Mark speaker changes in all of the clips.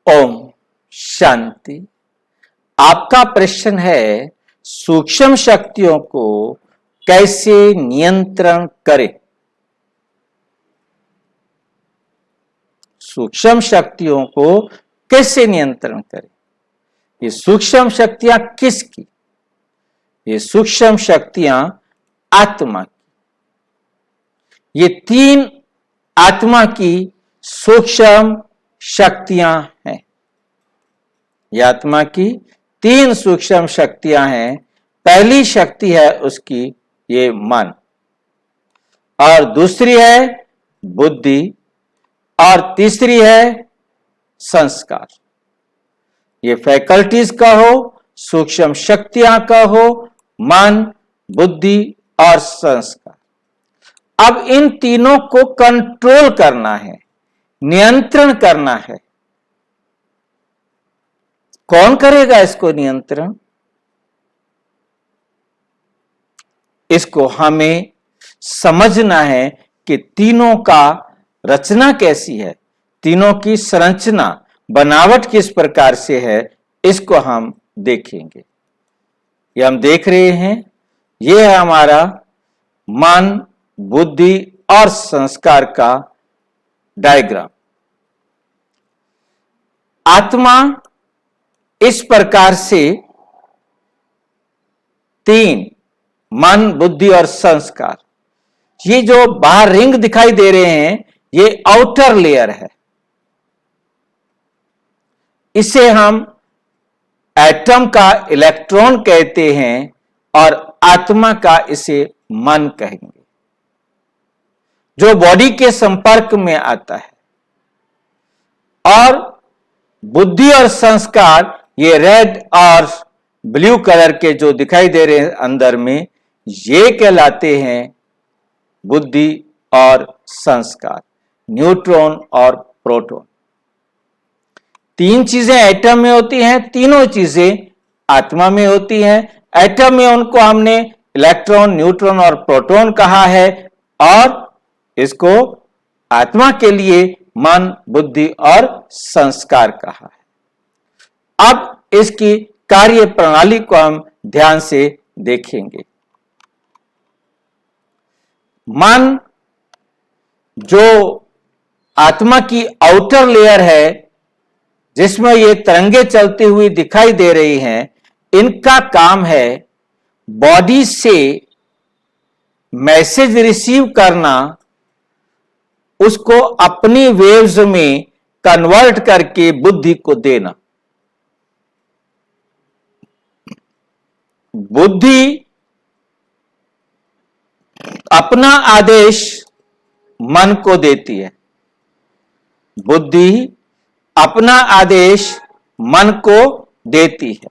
Speaker 1: ओम शांति। आपका प्रश्न है सूक्ष्म शक्तियों को कैसे नियंत्रण करें। सूक्ष्म शक्तियों को कैसे नियंत्रण करें। ये सूक्ष्म शक्तियां किसकी? ये सूक्ष्म शक्तियां आत्मा की। ये तीन आत्मा की सूक्ष्म शक्तियां हैं। ये आत्मा की तीन सूक्ष्म शक्तियां हैं। पहली शक्ति है उसकी ये मन, और दूसरी है बुद्धि, और तीसरी है संस्कार। ये फैकल्टीज का हो, सूक्ष्म शक्तियां का हो, मन, बुद्धि और संस्कार। अब इन तीनों को कंट्रोल करना है, नियंत्रण करना है। कौन करेगा इसको नियंत्रण? इसको हमें समझना है कि तीनों का रचना कैसी है, तीनों की संरचना बनावट किस प्रकार से है, इसको हम देखेंगे। ये हम देख रहे हैं, ये है हमारा मन, बुद्धि और संस्कार का डायग्राम। आत्मा इस प्रकार से तीन, मन, बुद्धि और संस्कार, ये जो बाहर रिंग दिखाई दे रहे हैं ये आउटर लेयर है। इसे हम एटम का इलेक्ट्रॉन कहते हैं और आत्मा का इसे मन कहेंगे, जो बॉडी के संपर्क में आता है। और बुद्धि और संस्कार ये रेड और ब्लू कलर के जो दिखाई दे रहे हैं अंदर में, ये कहलाते हैं बुद्धि और संस्कार, न्यूट्रॉन और प्रोटॉन। तीन चीजें एटम में होती हैं, तीनों चीजें आत्मा में होती हैं। एटम में उनको हमने इलेक्ट्रॉन, न्यूट्रॉन और प्रोटॉन कहा है, और इसको आत्मा के लिए मन, बुद्धि और संस्कार कहा है। अब इसकी कार्य प्रणाली को हम ध्यान से देखेंगे। मन जो आत्मा की आउटर लेयर है, जिसमें ये तरंगे चलती हुई दिखाई दे रही हैं, इनका काम है बॉडी से मैसेज रिसीव करना, उसको अपनी वेव्स में कन्वर्ट करके बुद्धि को देना। बुद्धि अपना आदेश मन को देती है। बुद्धि अपना आदेश मन को देती है।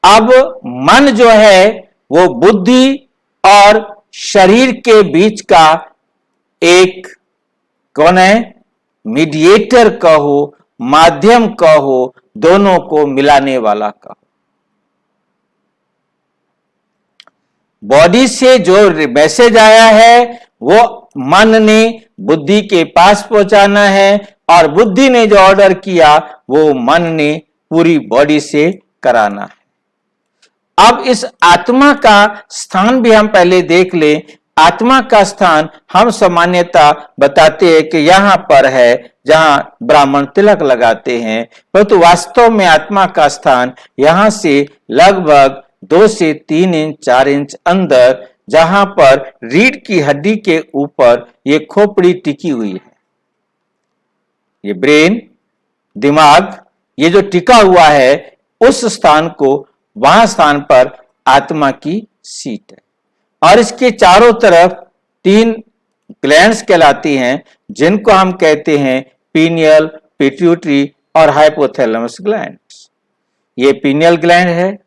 Speaker 1: अब मन जो है वो बुद्धि और शरीर के बीच का एक कौन है? मीडिएटर कहो, माध्यम कहो, दोनों को मिलाने वाला कहो। बॉडी से जो मैसेज आया है वो मन ने बुद्धि के पास पहुंचाना है, और बुद्धि ने जो ऑर्डर किया वो मन ने पूरी बॉडी से कराना है। अब इस आत्मा का स्थान भी हम पहले देख लें। आत्मा का स्थान हम सामान्यतः बताते हैं कि यहां पर है जहां ब्राह्मण तिलक लगाते हैं, परंतु वास्तव में आत्मा का स्थान यहां से लगभग 2 से 3 इंच 4 इंच अंदर, जहां पर रीढ़ की हड्डी के ऊपर ये खोपड़ी टिकी हुई है। ये ब्रेन, दिमाग, ये जो टिका हुआ है, उस स्थान को, वहां स्थान पर आत्मा की सीट है। और इसके चारों तरफ 3 ग्लैंड्स कहलाती हैं, जिनको हम कहते हैं पीनियल, पिट्यूटरी और हाइपोथैलेमस ग्लैंड्स। ये पीनियल ग्लैंड है,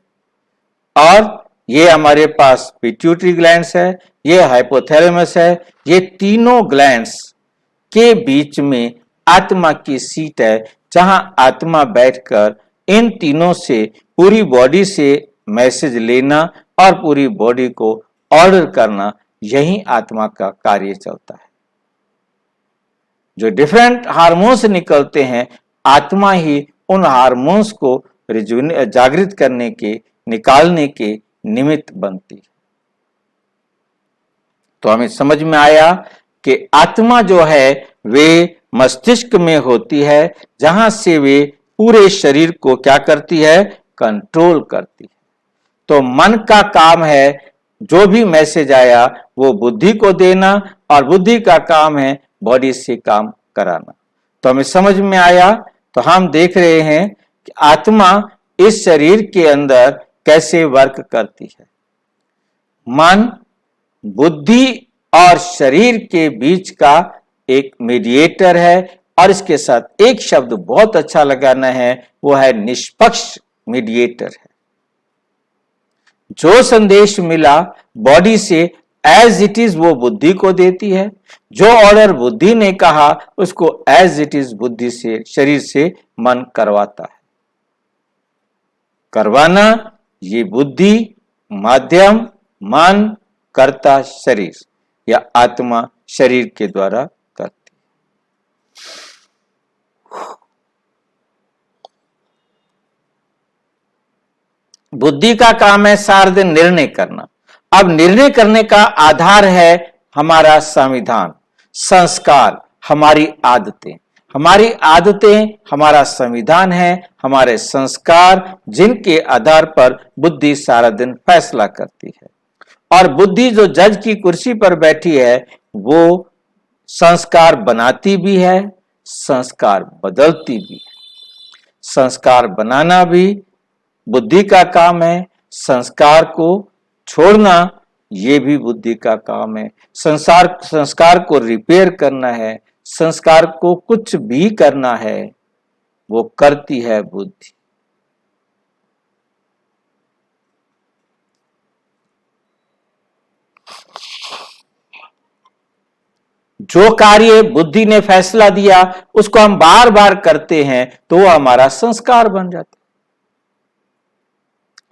Speaker 1: और ये हमारे पास पिट्यूटरी ग्लैंड्स है, ये हाइपोथैलेमस है। ये तीनों ग्लैंड्स के बीच में आत्मा की सीट है, जहां आत्मा बैठकर इन तीनों से पूरी बॉडी से मैसेज लेना और पूरी बॉडी को ऑर्डर करना, यही आत्मा का कार्य चलता है। जो डिफरेंट हार्मोन्स निकलते हैं आत्मा ही उन हार्मोन्स को जागृत करने के, निकालने के निमित्त बनती है। तो हमें समझ में आया कि आत्मा जो है वे मस्तिष्क में होती है, जहां से वे पूरे शरीर को क्या करती है, कंट्रोल करती है। तो मन का काम है जो भी मैसेज आया वो बुद्धि को देना, और बुद्धि का काम है बॉडी से काम कराना। तो हमें समझ में आया। तो हम देख रहे हैं कि आत्मा इस शरीर के अंदर कैसे वर्क करती है। मन बुद्धि और शरीर के बीच का एक मीडिएटर है, और इसके साथ एक शब्द बहुत अच्छा लगाना है, वो है निष्पक्ष मीडिएटर है। जो संदेश मिला बॉडी से एज इट इज वो बुद्धि को देती है, जो ऑर्डर बुद्धि ने कहा उसको एज इट इज बुद्धि से, शरीर से मन करवाता है। करवाना ये बुद्धि, माध्यम मन, कर्ता शरीर या आत्मा शरीर के द्वारा करती है। बुद्धि का काम है सारा दिन निर्णय करना। अब निर्णय करने का आधार है हमारा संविधान, संस्कार, हमारी आदतें। हमारी आदतें हमारा संविधान है, हमारे संस्कार, जिनके आधार पर बुद्धि सारा दिन फैसला करती है। और बुद्धि जो जज की कुर्सी पर बैठी है वो संस्कार बनाती भी है, संस्कार बदलती भी है। संस्कार बनाना भी बुद्धि का काम है, संस्कार को छोड़ना ये भी बुद्धि का काम है। संस्कार को रिपेयर करना है, संस्कार को कुछ भी करना है, वो करती है बुद्धि। जो कार्य बुद्धि ने फैसला दिया उसको हम बार बार करते हैं तो वो हमारा संस्कार बन जाता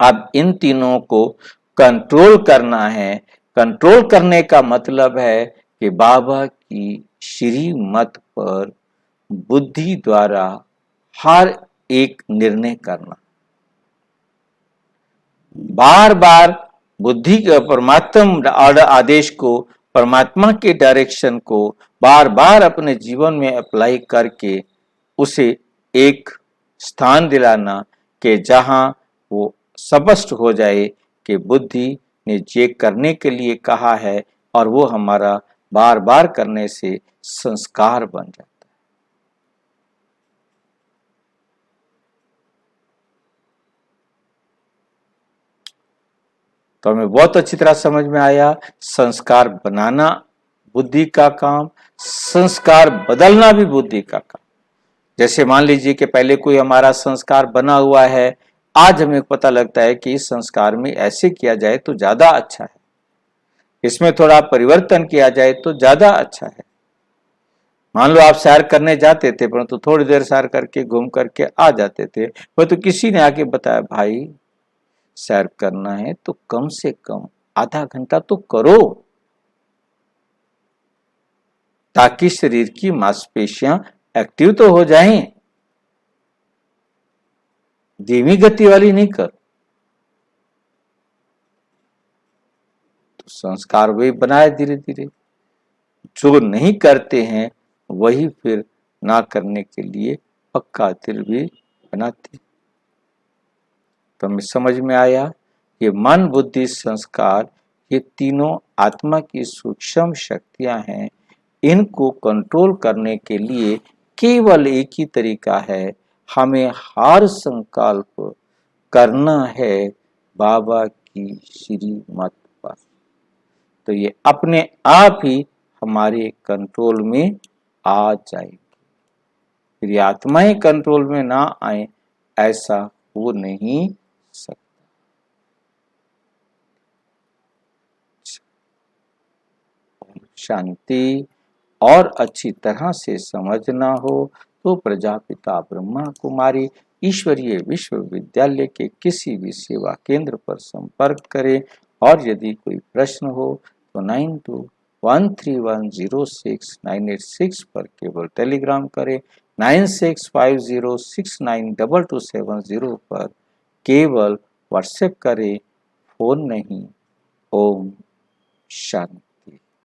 Speaker 1: है। अब इन तीनों को कंट्रोल करना है। कंट्रोल करने का मतलब है कि बाबा की श्रीमत पर बुद्धि द्वारा हर एक निर्णय करना, बार बार बुद्धि के परमात्मा आदेश को, परमात्मा के डायरेक्शन को बार बार अपने जीवन में अप्लाई करके उसे एक स्थान दिलाना कि जहां वो स्पष्ट हो जाए कि बुद्धि ने ये करने के लिए कहा है और वो हमारा बार बार करने से संस्कार बन जाता है। तो हमें बहुत अच्छी तरह समझ में आया, संस्कार बनाना बुद्धि का काम, संस्कार बदलना भी बुद्धि का काम। जैसे मान लीजिए कि पहले कोई हमारा संस्कार बना हुआ है, आज हमें पता लगता है कि इस संस्कार में ऐसे किया जाए तो ज्यादा अच्छा है, इसमें थोड़ा परिवर्तन किया जाए तो ज्यादा अच्छा है। मान लो आप सैर करने जाते थे, परंतु थोड़ी देर सैर करके घूम करके आ जाते थे, वो तो किसी ने आके बताया भाई सैर करना है तो कम से कम आधा घंटा तो करो, ताकि शरीर की मांसपेशियां एक्टिव तो हो जाएं, धीमी गति वाली नहीं करो। तो संस्कार वही बनाए धीरे धीरे। जो नहीं करते हैं वही फिर ना करने के लिए पक्का दिल भी बनाते। तो हमें समझ में आया कि मन बुद्धि संस्कार ये तीनों आत्मा की सूक्ष्म शक्तियां हैं। इनको कंट्रोल करने के लिए केवल एक ही तरीका है, हमें हर संकल्प करना है बाबा की श्रीमत पर। तो ये अपने आप ही हमारे कंट्रोल में आ जाएगी। फिर ये आत्माएं कंट्रोल में ना आए ऐसा हो नहीं सकता। शांति और अच्छी तरह से समझना हो तो प्रजापिता ब्रह्मा कुमारी ईश्वरीय विश्वविद्यालय के किसी भी सेवा केंद्र पर संपर्क करें, और यदि कोई प्रश्न हो तो 9213106986 पर केवल टेलीग्राम करें 9650692270 पर केवल व्हाट्सएप करें, फोन नहीं। ओम शांति।